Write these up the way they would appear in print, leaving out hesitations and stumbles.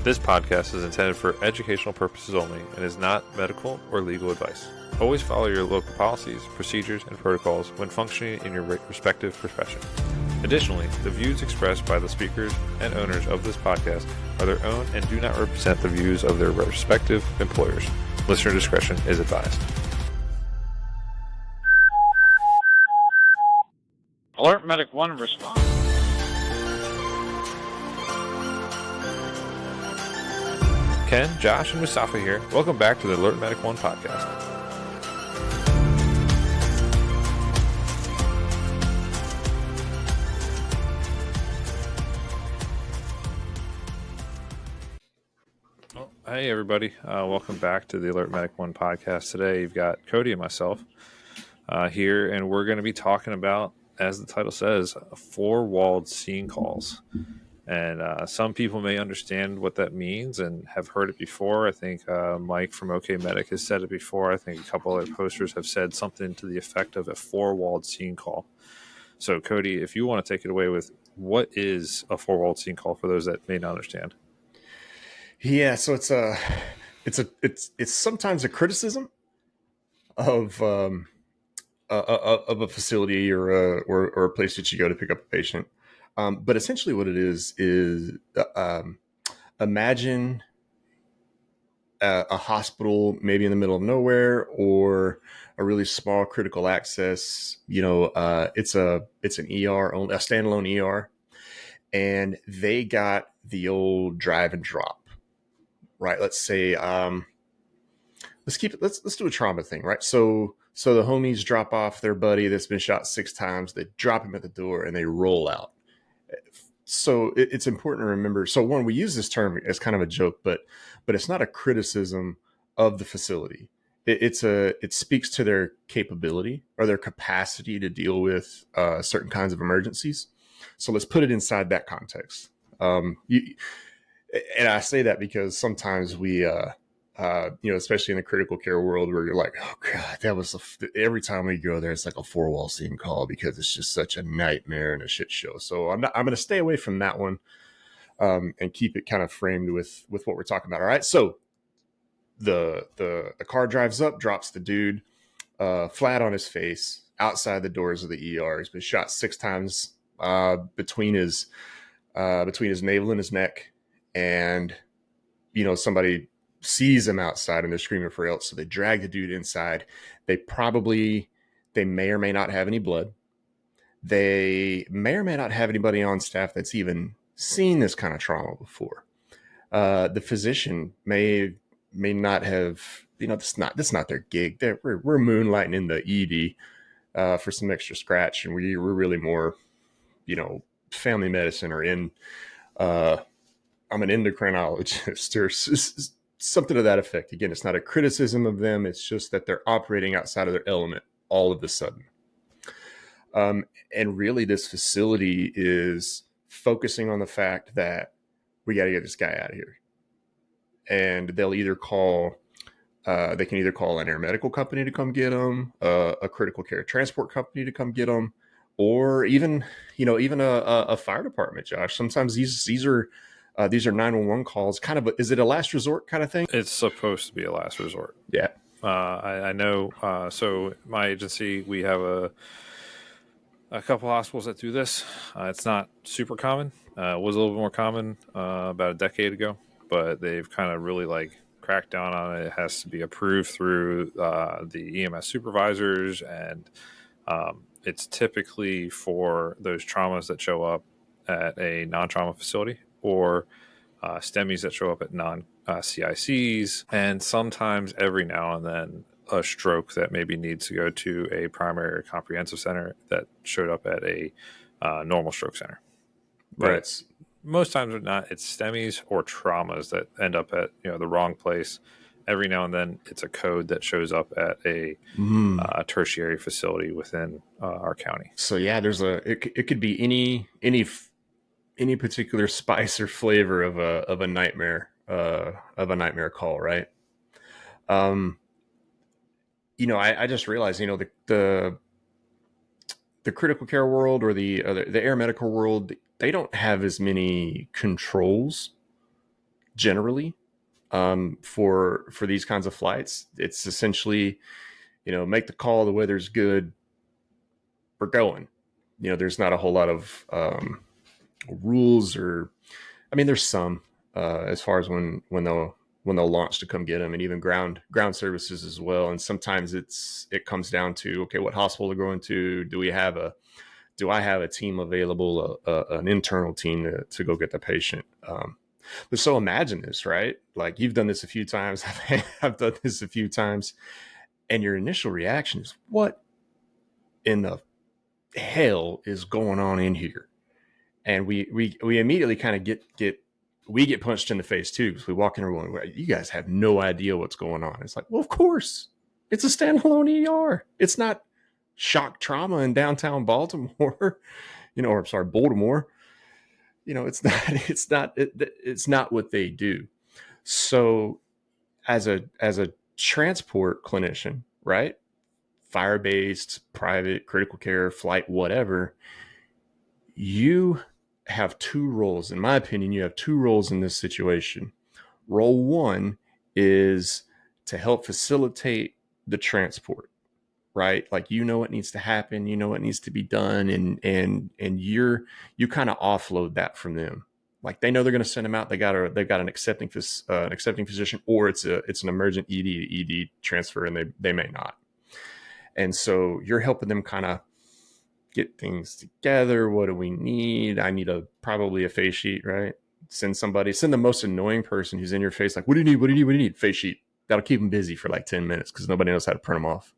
This podcast is intended for educational purposes only and is not medical or legal advice. Always follow your local policies, procedures, and protocols when functioning in your respective profession. Additionally, the views expressed by the speakers and owners of this podcast are their own and do not represent the views of their respective employers. Listener discretion is advised. Alert Medic 1 response. Ken, Josh, and Mustafa here. Welcome back to the Alert Medic 1 podcast. Hey everybody, welcome back to the Alert Medic 1 podcast. Today you've got Cody and myself here, and we're going to be talking about, as the title says, four-walled scene calls. And some people may understand what that means and have heard it before. I think Mike from OK Medic has said it before. I think a couple other posters have said something to the effect of a four-walled scene call. So Cody, if you want to take it away with what is a four-walled scene call for those that may not understand. Yeah, so it's sometimes a criticism of a facility or a place that you go to pick up a patient. But essentially what it is imagine a hospital maybe in the middle of nowhere or a really small critical access, it's an ER, a standalone ER, and they got the old drive and drop, right? Let's say, let's do a trauma thing, right? So the homies drop off their buddy that's been shot 6 times, they drop him at the door and they roll out. So it's important to remember. So one, we use this term as kind of a joke, but it's not a criticism of the facility. It speaks to their capability or their capacity to deal with certain kinds of emergencies. So let's put it inside that context. And I say that because sometimes we, especially in the critical care world, where you're like, oh God, that was every time we go there, it's like a four-wall scene call because it's just such a nightmare and a shit show. So I'm going to stay away from that one and keep it kind of framed with what we're talking about. All right. So the car drives up, drops the dude flat on his face outside the doors of the ER. He's been shot 6 times between his navel and his neck, and somebody sees him outside and they're screaming for help. So they drag the dude inside. They may or may not have any blood. They may or may not have anybody on staff that's even seen this kind of trauma before. The physician may not have, that's not their gig. We're moonlighting in the ED for some extra scratch. And we're really more, family medicine or I'm an endocrinologist or something to that effect. Again, it's not a criticism of them. It's just that they're operating outside of their element all of a sudden. And really this facility is focusing on the fact that we got to get this guy out of here. And they'll either call an air medical company to come get him, a critical care transport company to come get him, or even a fire department, Josh. Sometimes these are 911 calls. Kind of, is it a last resort kind of thing? It's supposed to be a last resort. Yeah. I know. So my agency, we have a couple hospitals that do this. It's not super common. It was a little bit more common about a decade ago, but they've kind of really cracked down on it. It has to be approved through the EMS supervisors, and it's typically for those traumas that show up at a non-trauma facility or STEMIs that show up at non-CICs, and sometimes every now and then a stroke that maybe needs to go to a primary comprehensive center that showed up at a normal stroke center. But Right. Most times not, it's STEMIs or traumas that end up at the wrong place. Every now and then it's a code that shows up at a tertiary facility within our county. So yeah, it could be any particular spice or flavor of a nightmare call, right? I just realized, the critical care world or the air medical world, they don't have as many controls generally, for these kinds of flights. It's essentially, make the call, the weather's good, we're going. There's not a whole lot of rules, or I mean, there's some as far as when they'll launch to come get them, and even ground services as well. And sometimes it comes down to, okay, what hospital they're going to. Do I have a team available, an internal team to go get the patient? But so imagine this, right? Like, you've done this a few times. I've done this a few times, and your initial reaction is, "What in the hell is going on in here?" And we immediately kind of get punched in the face too, because we walk in and we're going, "You guys have no idea what's going on." It's like, well, of course, it's a standalone ER. It's not shock trauma in downtown Baltimore, or I'm sorry, Baltimore. It's not it's not what they do. So as a transport clinician, right? Fire based, private, critical care, flight, whatever, you have two roles. In my opinion, you have two roles in this situation. Role one is to help facilitate the transport, right? Like, what needs to happen, what needs to be done, and you kind of offload that from them. Like, they know they're going to send them out. They've got an accepting physician, or it's an emergent ED to ED transfer, and they may not. And so you're helping them kind of get things together. What do we need? I need probably a face sheet, right? Send the most annoying person who's in your face, like, what do you need? What do you need? What do you need? Face sheet. That'll keep them busy for like 10 minutes because nobody knows how to print them off.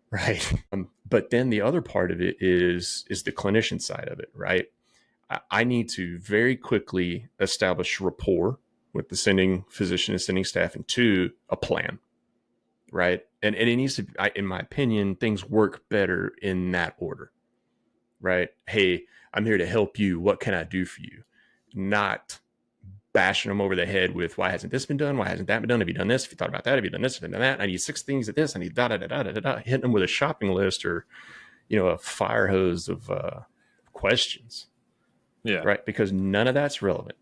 Right. But then the other part of it is the clinician side of it, right? I need to very quickly establish rapport with the sending physician and sending staff, and two, a plan, right? And it needs to, in my opinion, things work better in that order, right? Hey, I'm here to help you. What can I do for you? Not bashing them over the head with, why hasn't this been done? Why hasn't that been done? Have you done this? Have you thought about that? Have you done this? Have you done that? I need 6 things at this. I need da da da da da da. Hitting them with a shopping list, or a fire hose of questions. Yeah. Right? Because none of that's relevant.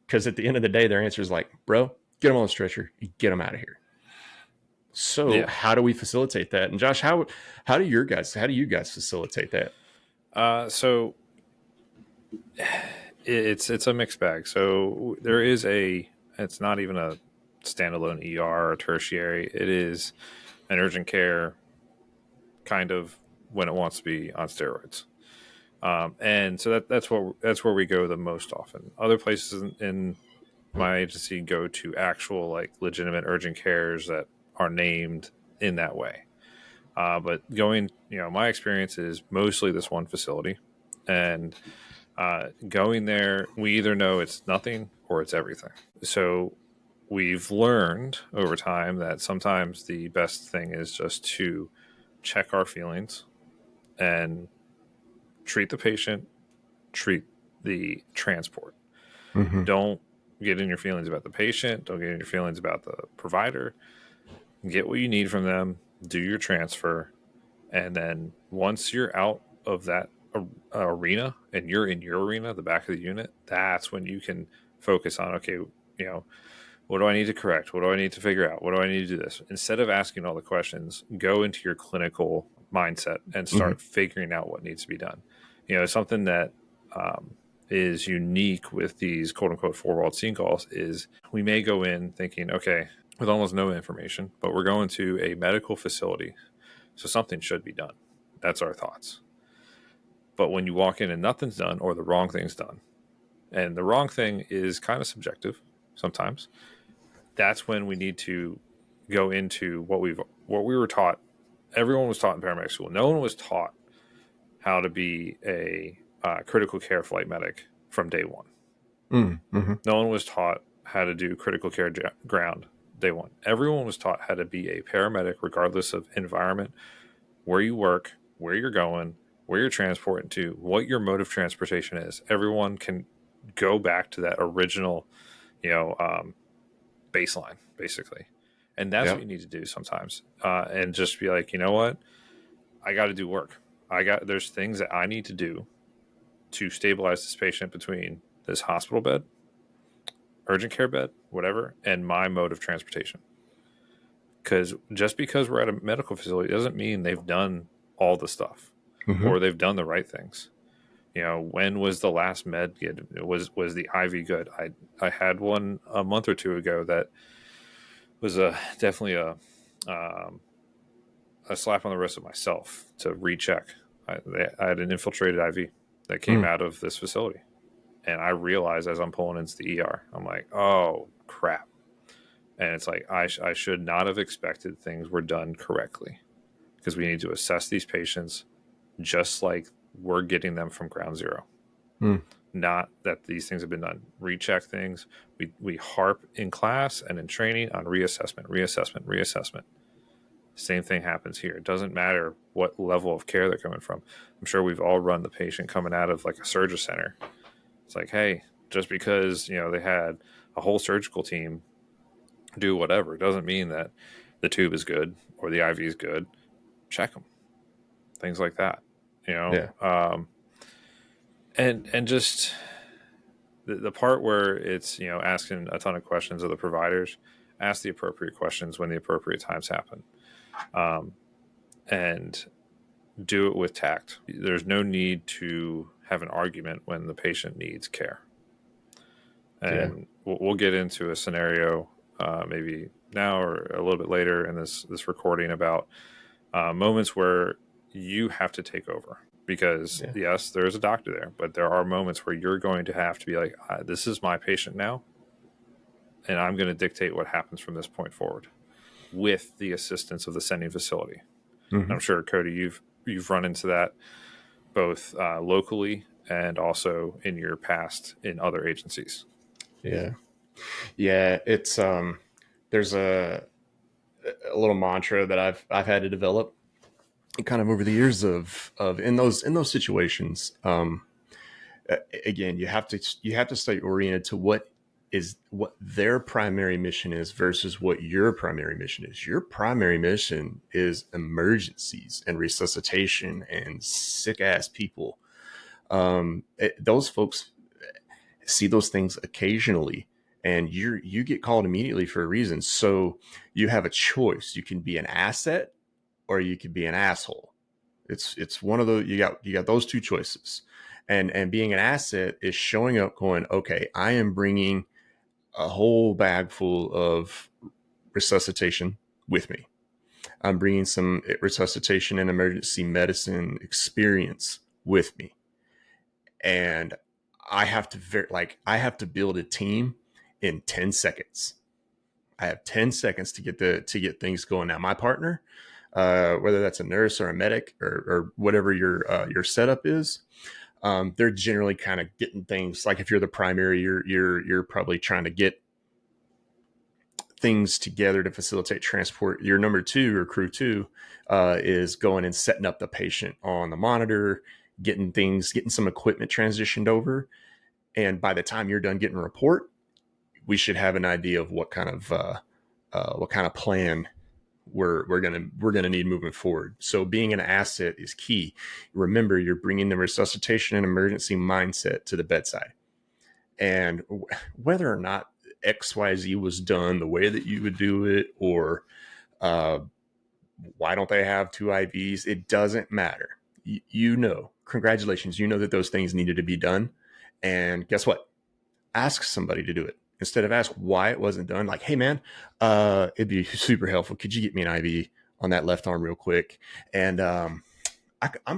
Because at the end of the day, their answer is like, bro, get them on the stretcher, get them out of here. So how do we facilitate that? And Josh, how do you guys facilitate that? So it's a mixed bag. So it's not even a standalone ER or tertiary. It is an urgent care, kind of, when it wants to be on steroids. And so that's where we go the most often. Other places in my agency go to actual, like, legitimate urgent cares that are named in that way. But my experience is mostly this one facility, and going there, we either know it's nothing or it's everything. So we've learned over time that sometimes the best thing is just to check our feelings and treat the patient, treat the transport. Mm-hmm. Don't get in your feelings about the patient. Don't get in your feelings about the provider. Get what you need from them. Do your transfer. And then once you're out of that arena and you're in your arena, the back of the unit, that's when you can focus on, okay, what do I need to correct? What do I need to figure out? What do I need to do this? Instead of asking all the questions, go into your clinical mindset and start figuring out what needs to be done. Something that is unique with these quote unquote four-walled scene calls is we may go in thinking, okay, with almost no information, but we're going to a medical facility, so something should be done. That's our thoughts. But when you walk in and nothing's done, or the wrong thing's done, and the wrong thing is kind of subjective sometimes, that's when we need to go into what we were taught. Everyone was taught in paramedic school. No one was taught how to be a critical care flight medic from day one. Mm-hmm. No one was taught how to do critical care ground day one. Everyone was taught how to be a paramedic, regardless of environment, where you work, where you're going, where you're transporting to, what your mode of transportation is. Everyone can go back to that original, baseline, basically. And that's what you need to do sometimes. And just be like, you know what? I got to do work. There's things that I need to do to stabilize this patient between this hospital bed urgent care bed, whatever, and my mode of transportation. Because just because we're at a medical facility doesn't mean they've done all the stuff Mm-hmm. or they've done the right things. When was the last med good? Was the IV good? I had one a month or two ago that was definitely a slap on the wrist of myself to recheck. I had an infiltrated IV that came out of this facility, and I realized as I'm pulling into the ER, I'm like, oh crap. And it's like I should not have expected things were done correctly, because we need to assess these patients just like we're getting them from ground zero. Not that these things have been done. Recheck things. We harp in class and in training on reassessment. Same thing happens here. It doesn't matter what level of care they're coming from. I'm sure we've all run the patient coming out of like a surgery center. It's like, hey, just because they had a whole surgical team do whatever doesn't mean that the tube is good or the IV is good. Check them. Things like that. Yeah. And just the part where it's asking a ton of questions of the providers. Ask the appropriate questions when the appropriate times happen, and do it with tact. There's no need to have an argument when the patient needs care. And we'll get into a scenario maybe now or a little bit later in this recording about moments where you have to take over. Because yes, there's a doctor there, but there are moments where you're going to have to be like, this is my patient now, and I'm going to dictate what happens from this point forward with the assistance of the sending facility. Mm-hmm. I'm sure, Cody, you've run into that both locally and also in your past in other agencies. Yeah. It's there's a little mantra that I've had to develop kind of over the years of in those situations. Again, you have to stay oriented to what their primary mission is versus what your primary mission is. Your primary mission is emergencies and resuscitation and sick ass people. Those folks see those things occasionally, and you get called immediately for a reason. So you have a choice. You can be an asset or you can be an asshole. It's one of those. You got those two choices. And being an asset is showing up going, okay, I am bringing a whole bag full of resuscitation with me. I'm bringing some resuscitation and emergency medicine experience with me. And I have to build a team in 10 seconds. I have 10 seconds to get things going. Now, my partner, whether that's a nurse or a medic or whatever your setup is, they're generally kind of getting things. Like if you're the primary, you're probably trying to get things together to facilitate transport. Your number two or crew two is going and setting up the patient on the monitor, getting some equipment transitioned over. And by the time you're done getting a report, we should have an idea of what kind of plan we're gonna need moving forward. So being an asset is key. Remember, you're bringing the resuscitation and emergency mindset to the bedside, and whether or not XYZ was done the way that you would do it, or why don't they have two IVs? It doesn't matter. Congratulations, you know that those things needed to be done, and guess what? Ask somebody to do it. Instead of ask why it wasn't done, like, hey man, it'd be super helpful. Could you get me an IV on that left arm real quick? And I'm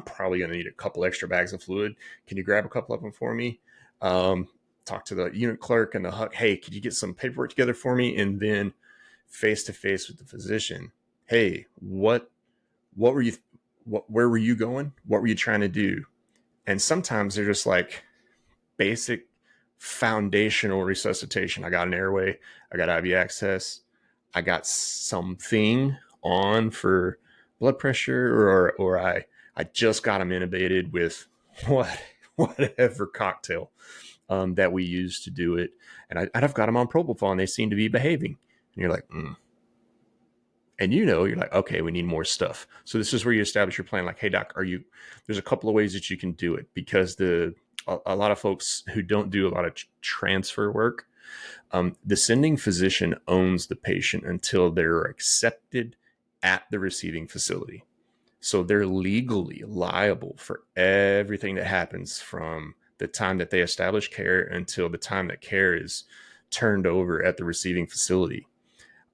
probably going to need a couple extra bags of fluid. Can you grab a couple of them for me? Talk to the unit clerk and the HUC. Hey, could you get some paperwork together for me? And then face to face with the physician. Hey, where were you going? What were you trying to do? And sometimes they're just like basic foundational resuscitation. I got an airway, I got IV access, I got something on for blood pressure, or I just got them intubated with whatever cocktail that we use to do it, and I've got them on propofol and they seem to be behaving, and you're like, and you're like, okay, we need more stuff. So this is where you establish your plan. Like, hey doc, there's a couple of ways that you can do it, because a lot of folks who don't do a lot of transfer work The sending physician owns the patient until they're accepted at the receiving facility. So they're legally liable for everything that happens from the time that they establish care until the time that care is turned over at the receiving facility.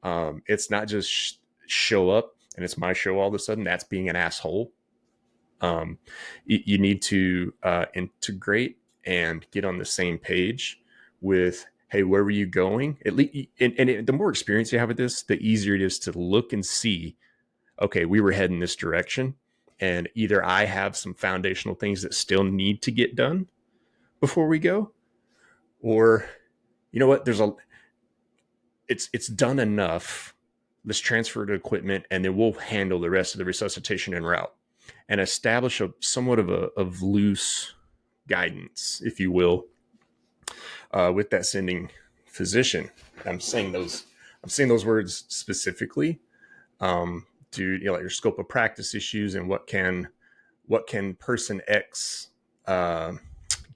It's not just show up and it's my show all of a sudden. That's being an asshole. You need to integrate and get on the same page with, hey, where were you going? At least, the more experience you have with this, the easier it is to look and see, okay, we were heading this direction. And either I have some foundational things that still need to get done before we go, or you know what, it's done enough. Let's transfer the equipment and then we'll handle the rest of the resuscitation en route and establish a somewhat of loose guidance, if you will, with that sending physician. I'm saying those words specifically to like your scope of practice issues and what can person X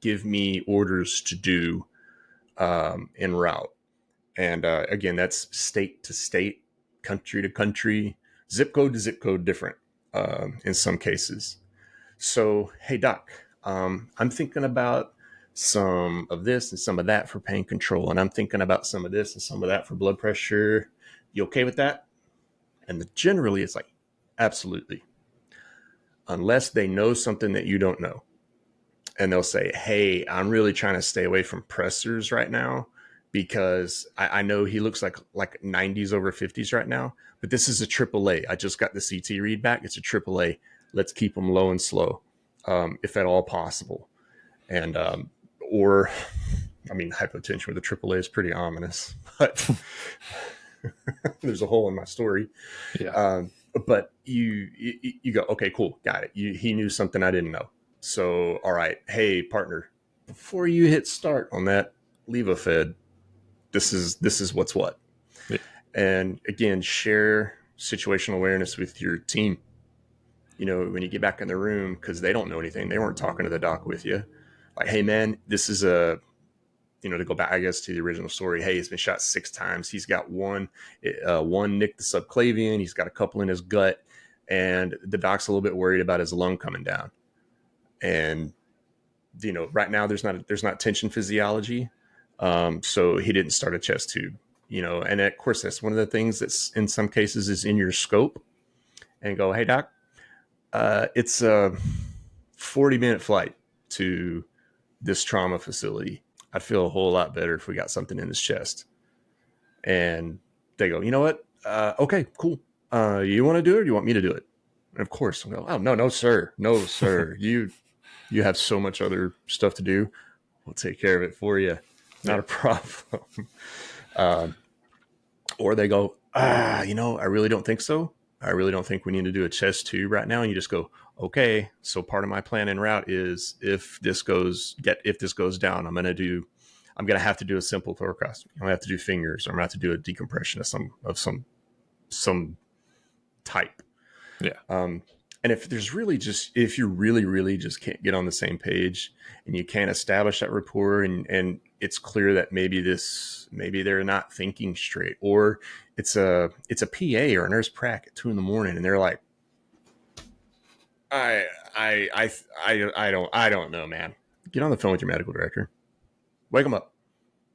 give me orders to do en route. And again, that's state to state, country to country, zip code to zip code different in some cases. So, hey, doc, I'm thinking about some of this and some of that for pain control. And I'm thinking about some of this and some of that for blood pressure. You okay with that? And generally it's like, absolutely. Unless they know something that you don't know. And they'll say, hey, I'm really trying to stay away from pressors right now because I know he looks like 90s over 50s right now, but this is a AAA. I just got the CT read back. It's a AAA. Let's keep them low and slow, if at all possible. And, or, I mean, hypotension with a AAA is pretty ominous, but there's a hole in my story. Yeah. But you go, okay, cool. Got it. He knew something I didn't know. So, all right. Hey, partner, before you hit start on that levofed, this is what's what. Yeah. And again, share situational awareness with your team. You know, when you get back in the room, because they don't know anything. They weren't talking to the doc with you. Like, hey, man, this is to go back, I guess, to the original story. Hey, he's been shot 6 times. He's got one nicked the subclavian. He's got a couple in his gut. And the doc's a little bit worried about his lung coming down. And, right now there's not tension physiology. So he didn't start a chest tube, and of course, that's one of the things that's in some cases is in your scope, and go, hey, doc, it's a 40-minute flight to this trauma facility. I'd feel a whole lot better if we got something in his chest. And they go, you know what? Okay, cool. You want to do it or do you want me to do it? And of course, I'll go, oh, no, sir. No, sir. You have so much other stuff to do. We'll take care of it for you. Not a problem. Or they go, I really don't think so. I really don't think we need to do a chest tube right now. And you just go, okay. So part of my plan en route is if this goes down, I'm going to have to do a simple thoracostomy. I'm going to have to do fingers, or I'm going to have to do a decompression of some type. Yeah. And if you really just can't get on the same page and you can't establish that rapport, and it's clear that maybe they're not thinking straight, or it's a PA or a nurse prac at 2 a.m. and they're like, I don't know, man. Get on the phone with your medical director. Wake them up.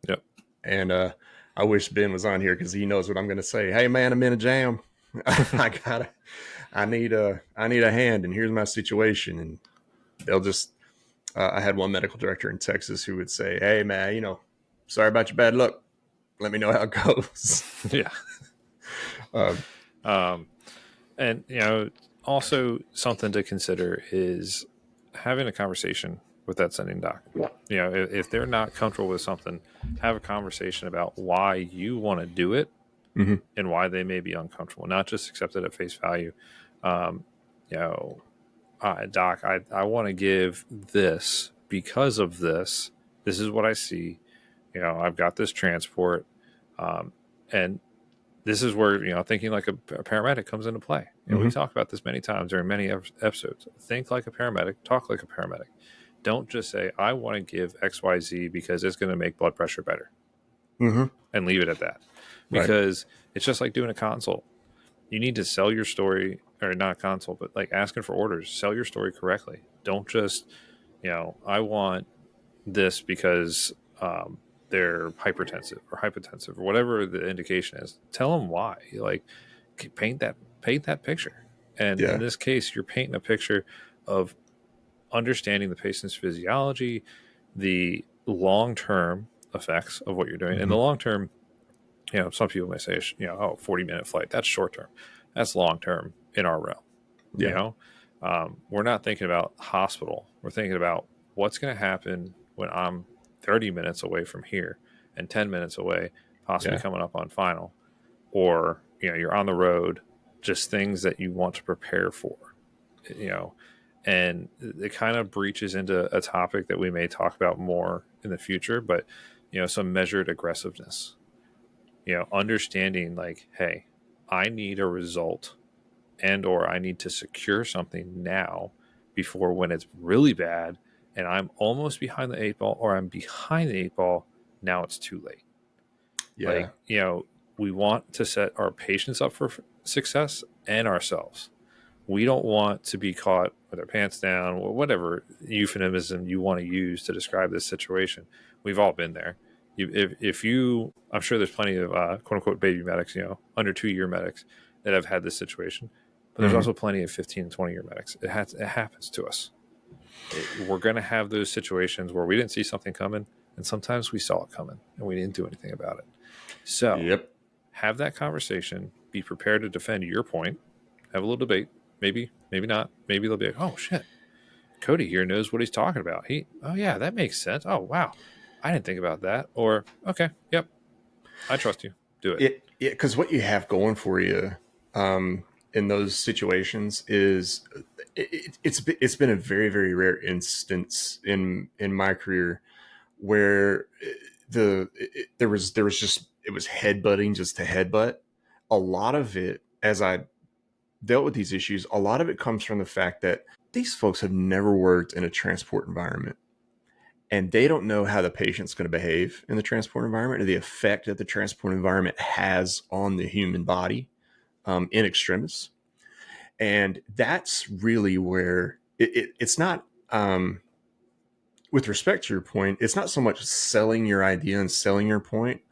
Yep. And I wish Ben was on here because he knows what I'm going to say. Hey, man, I'm in a jam. I need a hand, and here's my situation. And they'll just, I had one medical director in Texas who would say, hey, man, sorry about your bad luck. Let me know how it goes. Yeah. And, also something to consider is having a conversation with that sending doc. If they're not comfortable with something, have a conversation about why you want to do it, mm-hmm. and why they may be uncomfortable, not just accept it at face value. Doc, I want to give this because of this. This is what I see. I've got this transport, and this is where, thinking like a paramedic comes into play. And we talk about this many times during many episodes. Think like a paramedic, talk like a paramedic. Don't just say, I want to give XYZ because it's going to make blood pressure better. Mm-hmm. and leave it at that, Right. because it's just like doing a consult. You need to sell your story, or not a consult, but like asking for orders. Sell your story correctly. Don't just, I want this because they're hypertensive or hypotensive or whatever the indication is. Tell them why. Like, paint that picture. And in Yeah. this case, you're painting a picture of understanding the patient's physiology, the long term effects of what you're doing, and Mm-hmm. the long term. Some people may say, 40-minute flight. That's short term. That's long term in our realm. You Yeah. know, we're not thinking about hospital. We're thinking about what's going to happen when I'm 30 minutes away from here and 10 minutes away, possibly Yeah. coming up on final, or you're on the road. Just things that you want to prepare for. And it kind of breaches into a topic that we may talk about more in the future, but some measured aggressiveness. Understanding like, hey, I need a result, and or I need to secure something now before when it's really bad and I'm almost behind the eight ball, or I'm behind the eight ball, now it's too late. Yeah. Like, we want to set our patients up for success and ourselves. We don't want to be caught with our pants down, or whatever euphemism you want to use to describe this situation. We've all been there. I'm sure there's plenty of quote unquote baby medics, under 2-year medics that have had this situation, but there's Mm-hmm. also plenty of 15 and 20-year medics. It happens to us. We're going to have those situations where we didn't see something coming, and sometimes we saw it coming and we didn't do anything about it. So Yep. have that conversation, be prepared to defend your point, have a little debate. Maybe not. Maybe they'll be like, oh shit, Cody here knows what he's talking about. Oh yeah, that makes sense. Oh wow, I didn't think about that. Or okay, yep, I trust you. Do it. Because what you have going for you in those situations is it's been a very, very rare instance in my career where there was just, it was headbutting just to headbutt. A lot of it, as I dealt with these issues, a lot of it comes from the fact that these folks have never worked in a transport environment, and they don't know how the patient's going to behave in the transport environment, or the effect that the transport environment has on the human body in extremis. And that's really where it's not, with respect to your point, it's not so much selling your idea and selling your point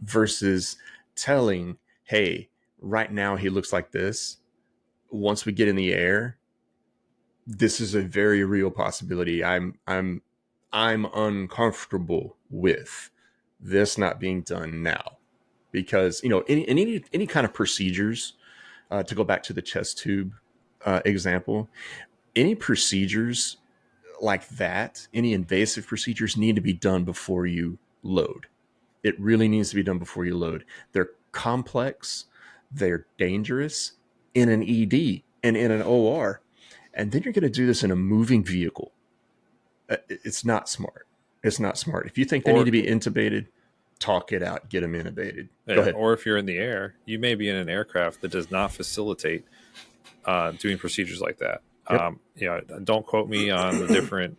versus telling, hey, right now he looks like this. Once we get in the air, this is a very real possibility. I'm uncomfortable with this not being done now, because any kind of procedures, to go back to the chest tube example, any procedures like that, any invasive procedures need to be done before you load. It really needs to be done before you load. They're complex, they're dangerous in an ED and in an OR. And then you're going to do this in a moving vehicle. It's not smart. It's not smart. If you think they need Or to be intubated, talk it out, get them intubated. Go ahead. or if you're in the air, you may be in an aircraft that does not facilitate doing procedures like that. Yep. Don't quote me on the different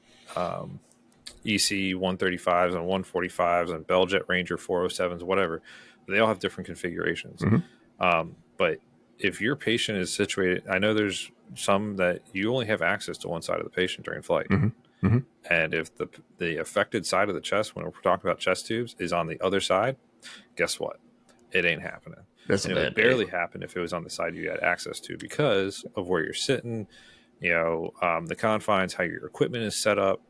EC 135s and 145s and Bell Jet Ranger 407s, whatever. They all have different configurations. But if your patient is situated, I know there's some that you only have access to one side of the patient during flight. And if the affected side of the chest, when we're talking about chest tubes, is on the other side, guess what? It ain't happening. That's And a it bad would barely day. happen if it was on the side you had access to, because of where you're sitting, the confines, how your equipment is set up,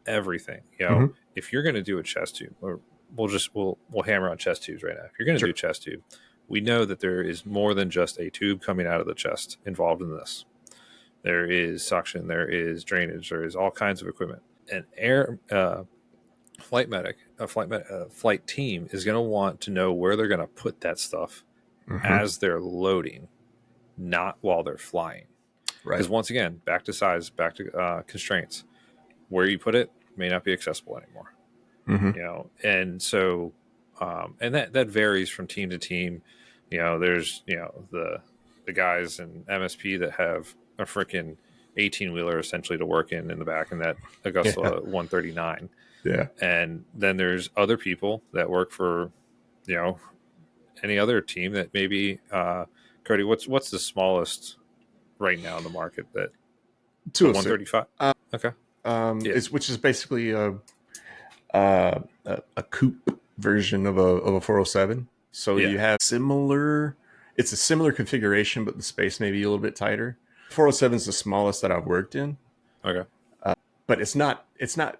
everything. If you're going to do a chest tube, or we'll hammer on chest tubes right now. If you're going to Sure. do a chest tube, we know that there is more than just a tube coming out of the chest involved in this. There is suction, there is drainage, there is all kinds of equipment. An flight team is going to want to know where they're going to put that stuff as they're loading, not while they're flying. Right. Because once again, back to size, back to constraints. Where you put it may not be accessible anymore. And so, and that varies from team to team. There's the guys in MSP that have a freaking 18-wheeler essentially to work in the back in that Augusta 139. Yeah. And then there's other people that work for, you know, any other team that maybe, Cody, what's the smallest right now in the market that the 206. 135? Okay. Yeah. Is which is basically a coupe version of a 407. So Yeah. you have similar. It's a similar configuration, but the space may be a little bit tighter. 407 is the smallest that I've worked in, Okay. but it's not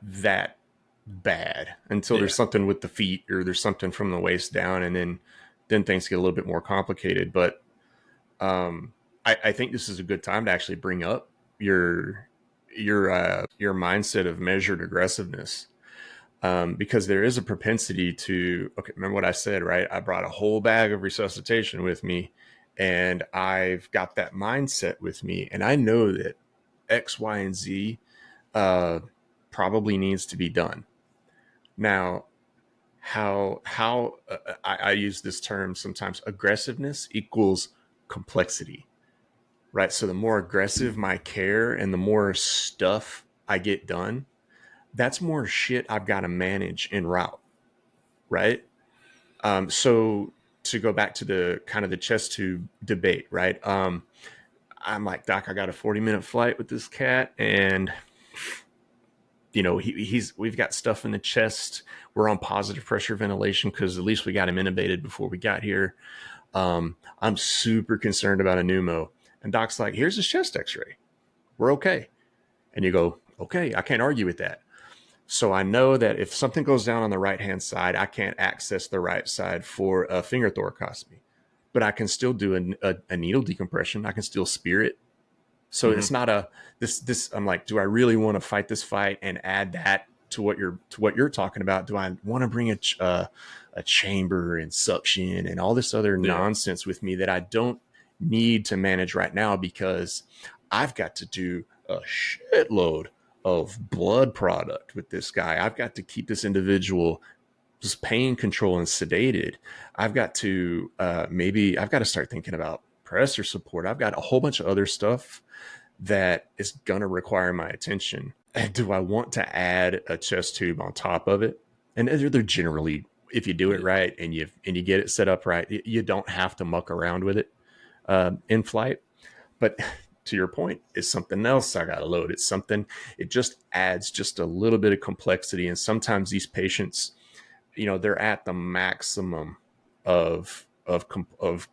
that bad until Yeah. there's something with the feet or there's something from the waist down, and then things get a little bit more complicated. But I think this is a good time to actually bring up your mindset of measured aggressiveness, because there is a propensity to, okay, remember what I said, right? I brought a whole bag of resuscitation with me, and I've got that mindset with me, and I know that X, Y, and Z probably needs to be done. Now, I use this term sometimes: aggressiveness equals complexity, right? So the more aggressive my care and the more stuff I get done, that's more shit I've got to manage en route, right? So to go back to the kind of the chest tube debate, right? I'm like, Doc, I got a 40-minute flight with this cat, and we've got stuff in the chest. We're on positive pressure ventilation because at least we got him intubated before we got here. I'm super concerned about a pneumo. And Doc's like, here's his chest x-ray. We're okay. And you go, okay, I can't argue with that. So I know that if something goes down on the right-hand side, I can't access the right side for a finger thoracostomy, but I can still do a needle decompression. I can still spear it. So Mm-hmm. it's not this. I'm like, do I really want to fight this fight and add that to what you're talking about? Do I want to bring a chamber and suction and all this other Yeah. nonsense with me that I don't need to manage right now, because I've got to do a shitload of blood product with this guy. I've got to keep this individual just pain control and sedated. I've got to maybe I've got to start thinking about pressor support. I've got a whole bunch of other stuff that is going to require my attention. And do I want to add a chest tube on top of it? And they're generally, if you do it Yeah. right and you get it set up right, you don't have to muck around with it in flight. But to your point, it's something else I got to load. It's something, it just adds just a little bit of complexity. And sometimes these patients, they're at the maximum of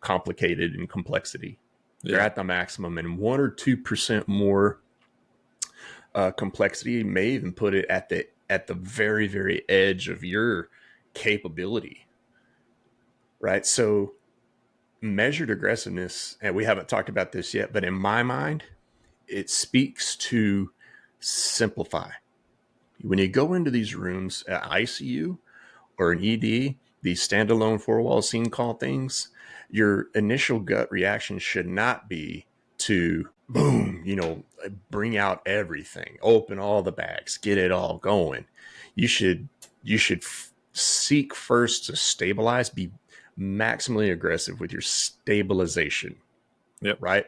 complicated and complexity. They're Yeah. at the maximum, and 1 or 2% more complexity may even put it at the very, very edge of your capability, right? So measured aggressiveness, and we haven't talked about this yet, but in my mind, it speaks to simplify. When you go into these rooms at ICU or an ED, these standalone four-wall scene call things, your initial gut reaction should not be to boom, bring out everything, open all the bags, get it all going. You should seek first to stabilize, be maximally aggressive with your stabilization, Yep. right?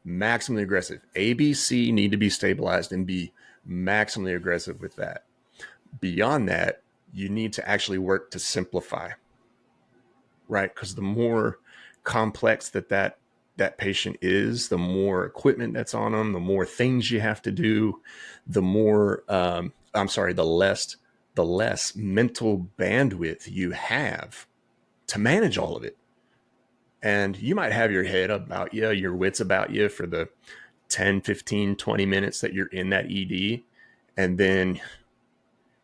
Maximally aggressive. A, B, C need to be stabilized, and be maximally aggressive with that. Beyond that, you need to actually work to simplify, right? Because the more complex that patient is, the more equipment that's on them, the more things you have to do, the more the less mental bandwidth you have to manage all of it. And you might have your head about you, your wits about you for the 10, 15, 20 minutes that you're in that ED. And then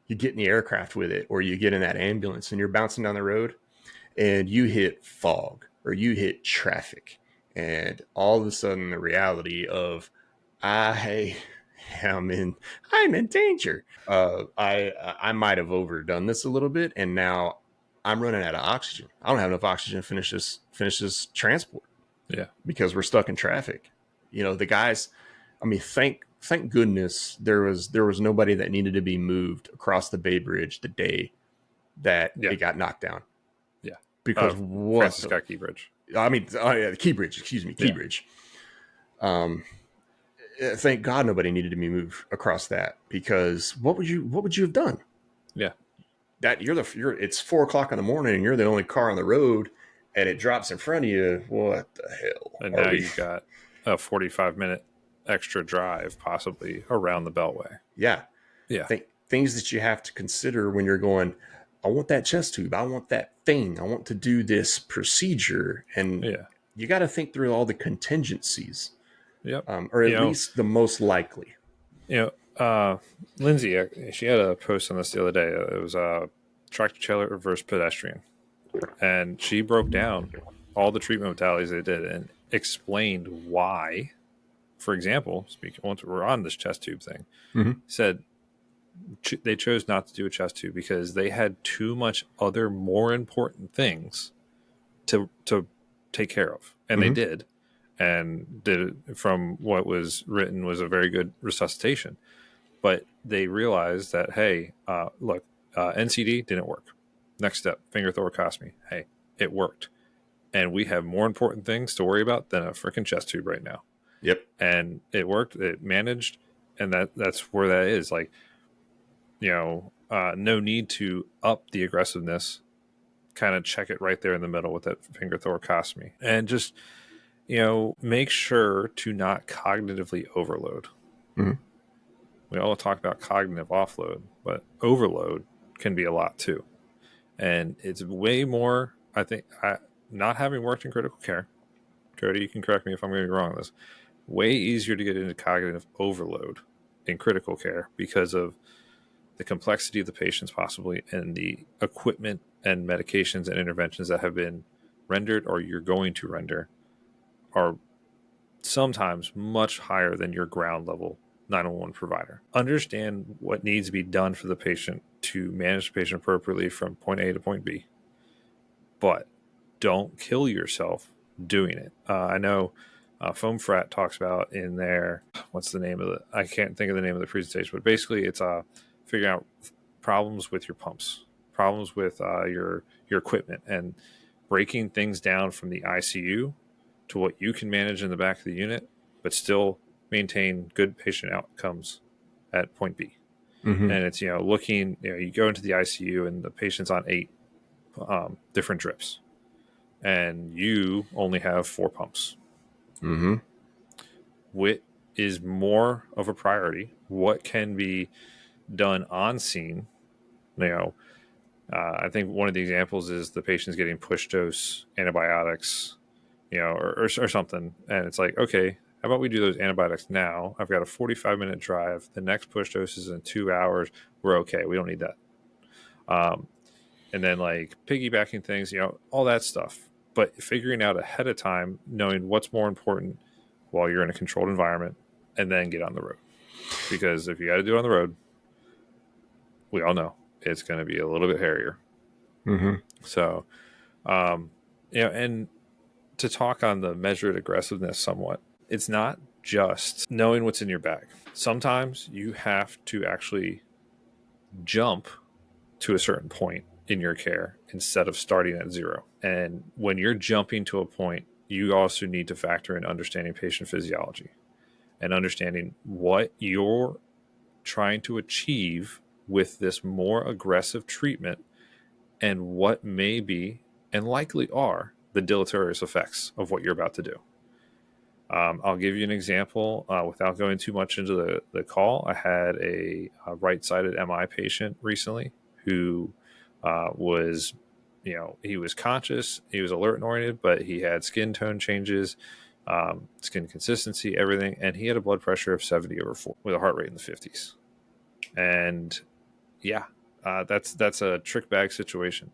you get in the aircraft with it, or you get in that ambulance and you're bouncing down the road and you hit fog or you hit traffic. And all of a sudden the reality of I I'm in danger. I might have overdone this a little bit, and now I'm running out of oxygen. I don't have enough oxygen to finish this transport Yeah. because we're stuck in traffic. The guys, I mean, thank goodness there was nobody that needed to be moved across the Bay Bridge the day that Yeah. it got knocked down. Yeah. Because Francis Scott Keybridge. the Key Bridge, excuse me, Key Yeah. Bridge. Thank God nobody needed to be moved across that, because what would you have done? Yeah. That it's 4 o'clock in the morning and you're the only car on the road and it drops in front of you. What the hell And are now we? you've got a 45-minute extra drive possibly around the Beltway. Yeah. Yeah. Things that you have to consider when you're going, I want that chest tube. I want that thing. I want to do this procedure. And Yeah. you got to think through all the contingencies, Yep. or You at know, least the most likely. Lindsay, she had a post on this the other day. It was tractor trailer versus pedestrian. And she broke down all the treatment modalities they did and explained why. For example, speaking once we're on this chest tube thing, Mm-hmm. said they chose not to do a chest tube because they had too much other more important things to take care of, and they Mm-hmm. did, and did it from what was written was a very good resuscitation. But they realized that hey, look, NCD didn't work. Next step, finger thoracostomy. Hey, it worked, and we have more important things to worry about than a freaking chest tube right now. Yep. And it worked. It managed, and that's where that is. Like, no need to up the aggressiveness. Kind of check it right there in the middle with that finger thoracostomy, and just make sure to not cognitively overload. Mm-hmm. We all talk about cognitive offload, but overload can be a lot too. And it's way more, I think, not having worked in critical care, Cody, you can correct me if I'm going to be wrong on this, way easier to get into cognitive overload in critical care because of the complexity of the patients possibly and the equipment and medications and interventions that have been rendered or you're going to render are sometimes much higher than your ground level 911 provider. Understand what needs to be done for the patient to manage the patient appropriately from point A to point B, but don't kill yourself doing it. I know Foam Frat talks about in there, what's the name of it? I can't think of the name of the presentation, but basically it's figuring out problems with your pumps, problems with your equipment, and breaking things down from the ICU to what you can manage in the back of the unit, but still maintain good patient outcomes at point B. Mm-hmm. And it's looking, you go into the ICU and the patient's on 8 different drips, and you only have 4 pumps. Mm-hmm. What is more of a priority? What can be done on scene? I think one of the examples is the patient's getting push dose antibiotics, or something. And it's like, okay, how about we do those antibiotics now? I've got a 45-minute drive. The next push dose is in 2 hours. We're okay. We don't need that. And then like piggybacking things, all that stuff. But figuring out ahead of time, knowing what's more important while you're in a controlled environment, and then get on the road. Because if you got to do it on the road, we all know it's going to be a little bit hairier. Mm-hmm. So, and to talk on the measured aggressiveness somewhat, it's not just knowing what's in your bag. Sometimes you have to actually jump to a certain point in your care instead of starting at 0. And when you're jumping to a point, you also need to factor in understanding patient physiology and understanding what you're trying to achieve with this more aggressive treatment and what may be and likely are the deleterious effects of what you're about to do. I'll give you an example without going too much into the call. I had a right-sided MI patient recently who was, he was conscious, he was alert and oriented, but he had skin tone changes, skin consistency, everything, and he had a blood pressure of 70/4 with a heart rate in the 50s. And yeah, that's a trick bag situation.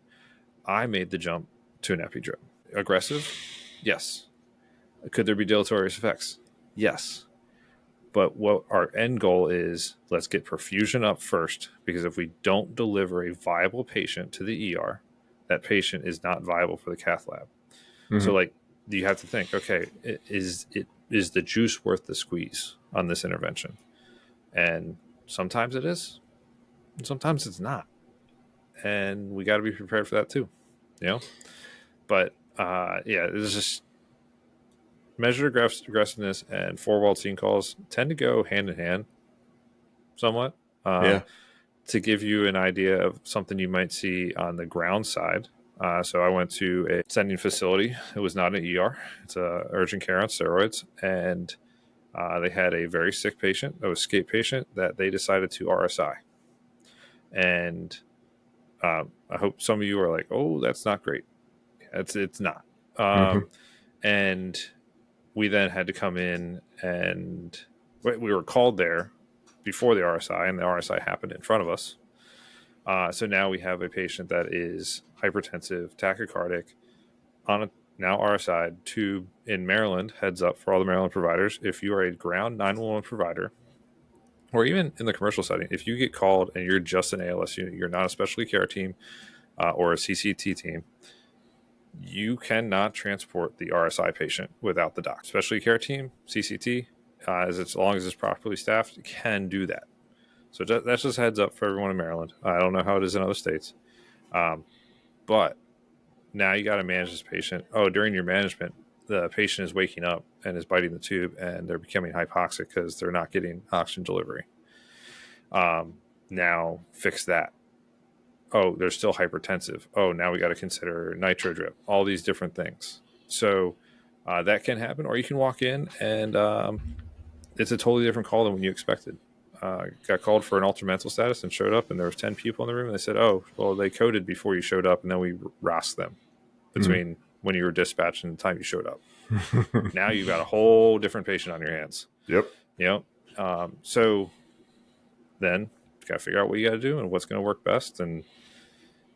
I made the jump to an epi-drip. Aggressive? Yes. Could there be deleterious effects? Yes. But what our end goal is, let's get perfusion up first, because if we don't deliver a viable patient to the ER, that patient is not viable for the cath lab. Mm-hmm. So like, you have to think, okay, is the juice worth the squeeze on this intervention? And sometimes it is, and sometimes it's not. And we got to be prepared for that too, But it's just measured aggressiveness and 4-walled scene calls tend to go hand in hand somewhat. Yeah. to give you an idea of something you might see on the ground side. So I went to a sending facility. It was not an ER. It's a urgent care on steroids, and they had a very sick patient, an escape patient, that they decided to RSI. And I hope some of you are like, "Oh, that's not great." It's not. Mm-hmm. And we then had to come in, and we were called there before the RSI, and the RSI happened in front of us. So now we have a patient that is hypertensive, tachycardic, on a now RSI tube in Maryland. Heads up for all the Maryland providers: if you are a ground 911 provider, or even in the commercial setting, if you get called and you're just an ALS unit, you're not a specialty care team or a CCT team, you cannot transport the RSI patient without the doc. Specialty care team, CCT, as long as it's properly staffed, can do that. So that's just a heads up for everyone in Maryland. I don't know how it is in other states. But now you got to manage this patient. Oh, during your management, the patient is waking up and is biting the tube, and they're becoming hypoxic because they're not getting oxygen delivery. Now fix that. Oh, they're still hypertensive. Oh, now we got to consider nitro drip, all these different things. So that can happen, or you can walk in and it's a totally different call than when you expected. Got called for an altered mental status and showed up, and there was 10 people in the room, and they said, "Oh, well, they coded before you showed up, and then we ROSed them between when you were dispatched and the time you showed up." Now you've got a whole different patient on your hands. Yep. You know, so then you got to figure out what you got to do and what's going to work best, and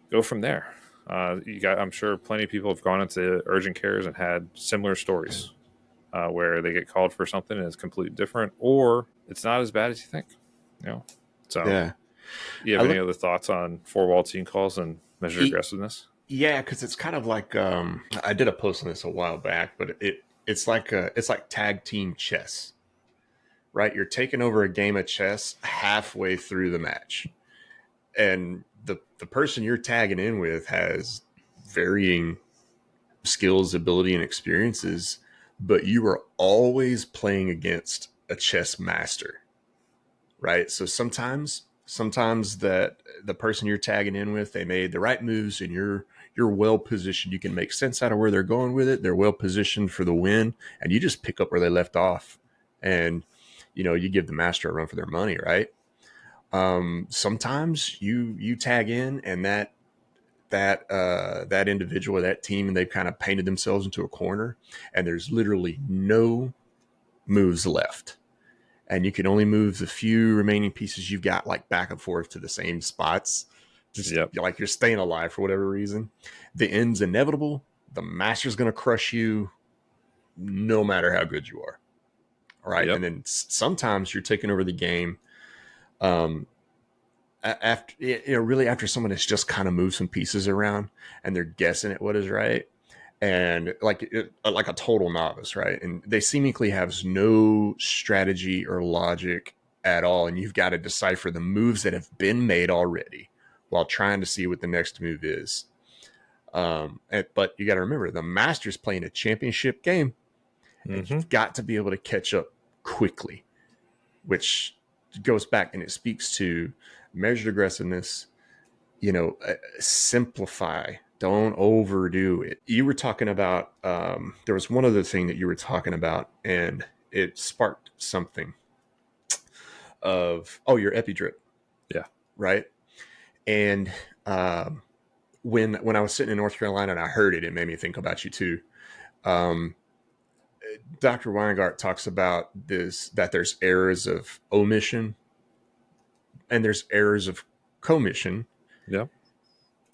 go from there. I'm sure plenty of people have gone into urgent cares and had similar stories where they get called for something and it's completely different, or it's not as bad as you think. So Yeah. you have any other thoughts on four-wall team calls and measured aggressiveness? Yeah, because it's kind of like I did a post on this a while back, but it's like tag team chess, right? You're taking over a game of chess halfway through the match, and the person you're tagging in with has varying skills, ability, and experiences, but you are always playing against a chess master, right? So sometimes that the person you're tagging in with, they made the right moves, and you're well positioned. You can make sense out of where they're going with it. They're well positioned for the win, and you just pick up where they left off, and you give the master a run for their money, right? Sometimes you tag in, and that individual or that team, and they've kind of painted themselves into a corner, and there's literally no moves left, and you can only move the few remaining pieces you've got, like back and forth to the same spots, just like you're staying alive for whatever reason. The end's inevitable. The master's going to crush you no matter how good you are. All right. And then sometimes you're taking over the game after someone has just kind of moved some pieces around, and they're guessing at what is right, and like a total novice, right? And they seemingly have no strategy or logic at all, and you've got to decipher the moves that have been made already while trying to see what the next move is. But you got to remember, the master's playing a championship game, and you've got to be able to catch up quickly, which goes back, and it speaks to measured aggressiveness. Simplify. Don't overdo it. You were talking about, there was one other thing that you were talking about, and it sparked something of, your epidrip. Yeah. Right. And when I was sitting in North Carolina and I heard it, it made me think about you too. Dr. Weingart talks about that there's errors of omission and there's errors of commission. Yeah.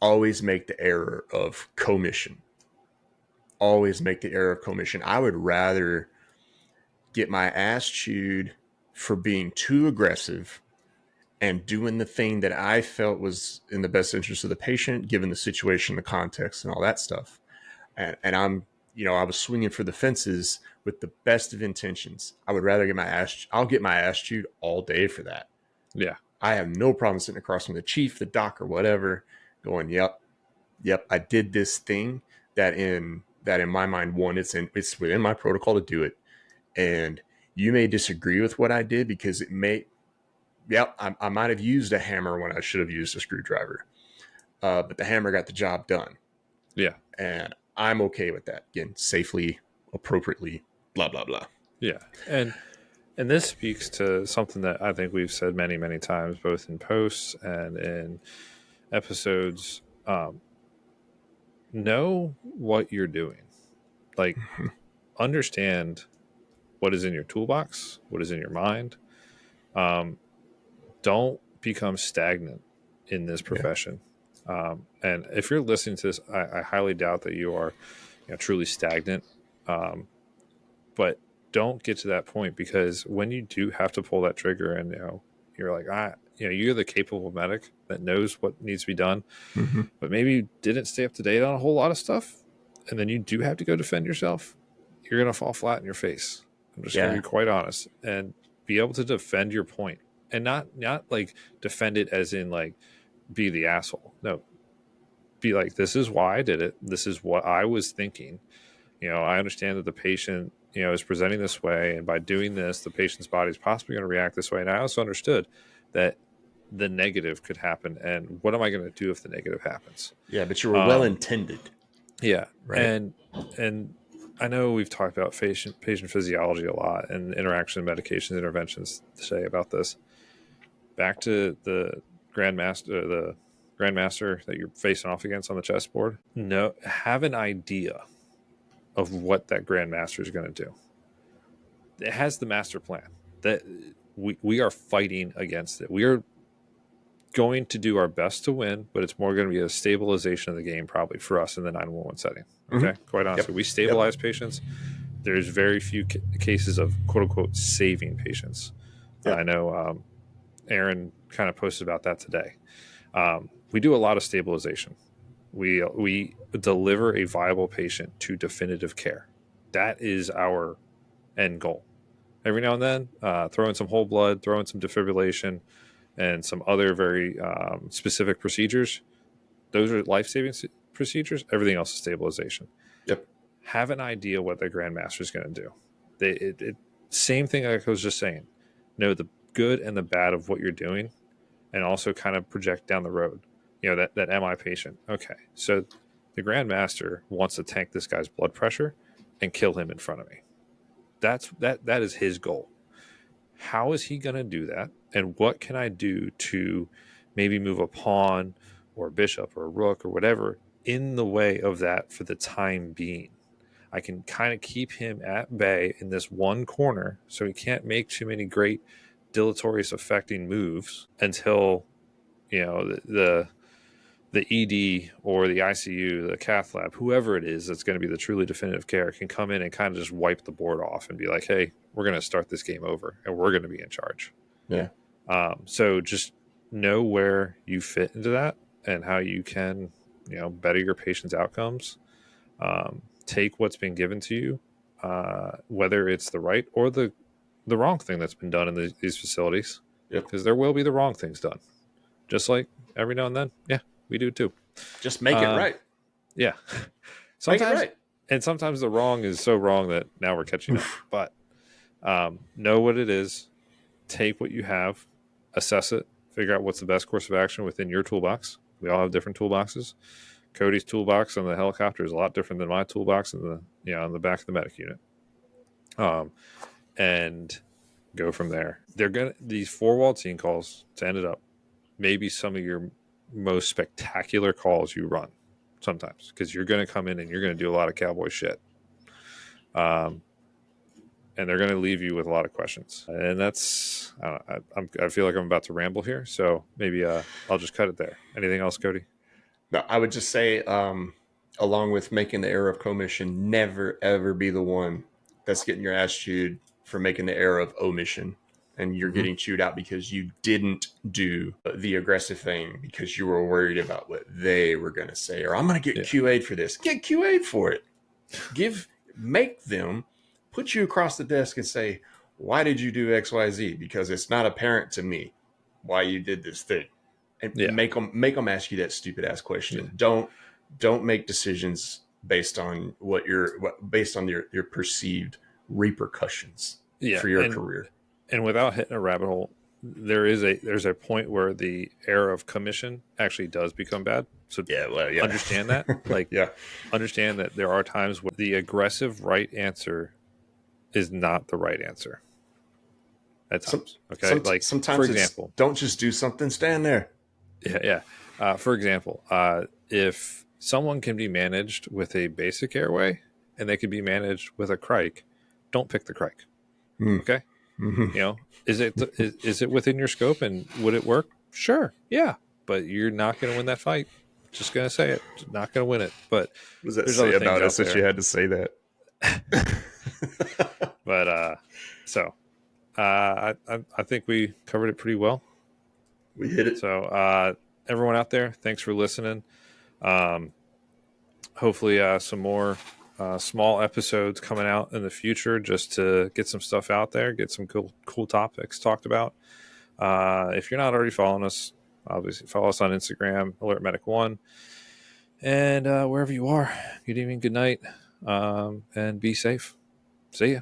Always make the error of commission. Always make the error of commission. I would rather get my ass chewed for being too aggressive and doing the thing that I felt was in the best interest of the patient, given the situation, the context, and all that stuff. And I was swinging for the fences with the best of intentions. I would rather I'll get my ass chewed all day for that. Yeah. I have no problem sitting across from the chief, the doc, or whatever, going, yep, I did this thing that in my mind, one, it's within my protocol to do it. And you may disagree with what I did because it may yep, I might have used a hammer when I should have used a screwdriver, but the hammer got the job done, Yeah. and I'm okay with that. Again, safely, appropriately, blah blah blah. Yeah. And this speaks to something that I think we've said many, many times, both in posts and in episodes. Know what you're doing. Like, understand what is in your toolbox, what is in your mind. Don't become stagnant in this profession. And if you're listening to this, I highly doubt that you are, truly stagnant. But don't get to that point, because when you do have to pull that trigger, and you're like, you're the capable medic that knows what needs to be done, Mm-hmm. but maybe you didn't stay up to date on a whole lot of stuff, and then you do have to go defend yourself. You're gonna fall flat in your face. I'm just gonna be quite honest, and be able to defend your point, and not like defend it as in like be the asshole. No, be like, this is why I did it. This is what I was thinking. I understand that the patient, is presenting this way, and by doing this, the patient's body is possibly going to react this way. And I also understood that the negative could happen. And what am I going to do if the negative happens? Yeah, but you were well intended. Yeah. Right. And I know we've talked about patient physiology a lot, and interaction, medications, interventions today about this. Back to the grandmaster that you're facing off against on the chessboard. No, have an idea of what that grandmaster is going to do. It has the master plan that we are fighting against it. We are going to do our best to win, but it's more going to be a stabilization of the game, probably for us in the 911 setting. Okay. Mm-hmm. Quite honestly, we stabilize patients. There's very few cases of quote unquote saving patients. I know Aaron kind of posted about that today. We do a lot of stabilization. We deliver a viable patient to definitive care. That is our end goal. Every now and then, throw in some whole blood, throw in some defibrillation, and some other very specific procedures. Those are life-saving procedures. Everything else is stabilization. Yep. Have an idea what the grandmaster is going to do. Same thing like I was just saying. Know the good and the bad of what you're doing, and also kind of project down the road. That MI patient. Okay, so the grandmaster wants to tank this guy's blood pressure and kill him in front of me. That is his goal. How is he going to do that? And what can I do to maybe move a pawn or a bishop or a rook or whatever in the way of that for the time being? I can kind of keep him at bay in this one corner so he can't make too many great deleterious affecting moves until the ED or the ICU, the cath lab, whoever it is that's going to be the truly definitive care, can come in and kind of just wipe the board off and be like, hey, we're going to start this game over and we're going to be in charge. Yeah. So just know where you fit into that and how you can, better your patient's outcomes. Take what's been given to you, whether it's the right or the wrong thing that's been done in these facilities, because there will be the wrong things done. Just every now and then. Yeah. We do too. Just make it right. Yeah. Make it right. And sometimes the wrong is so wrong that now we're catching up. But know what it is. Take what you have. Assess it. Figure out what's the best course of action within your toolbox. We all have different toolboxes. Cody's toolbox on the helicopter is a lot different than my toolbox on the back of the medic unit. And go from there. These four-walled scene calls, to end it up, maybe some of your most spectacular calls you run sometimes, because you're going to come in and you're going to do a lot of cowboy shit, and they're going to leave you with a lot of questions. And that's I feel like I'm about to ramble here, so maybe I'll just cut it there. Anything else, Cody? No, I would just say, along with making the error of commission, never ever be the one that's getting your ass chewed for making the error of omission. And you're getting chewed out because you didn't do the aggressive thing because you were worried about what they were going to say. Or I'm going to get QA'd for this. Get QA'd for it. Make them put you across the desk and say, why did you do XYZ? Because it's not apparent to me why you did this thing. And make them ask you that stupid ass question. Yeah. Don't make decisions based on based on your perceived repercussions for your career. And without hitting a rabbit hole, there's a point where the error of commission actually does become bad. So understand that. Like, yeah. understand that there are times where the aggressive right answer is not the right answer at times. Okay. Like, Sometimes for it's example, don't just do something, stand there. yeah. For example, if someone can be managed with a basic airway and they can be managed with a crike, don't pick the crike. Mm. Okay. Mm-hmm. You know, is it within your scope and would it work? Sure. Yeah. But you're not going to win that fight. Just going to say it. Not going to win it. But What does that there's say other things about out us that there. you had to say that? But I think we covered it pretty well. We hit it. So everyone out there, thanks for listening. Hopefully some more small episodes coming out in the future just to get some stuff out there, get some cool topics talked about. If you're not already following us, obviously follow us on Instagram, AlertMedic1, and wherever you are, good evening, good night, and be safe. See ya.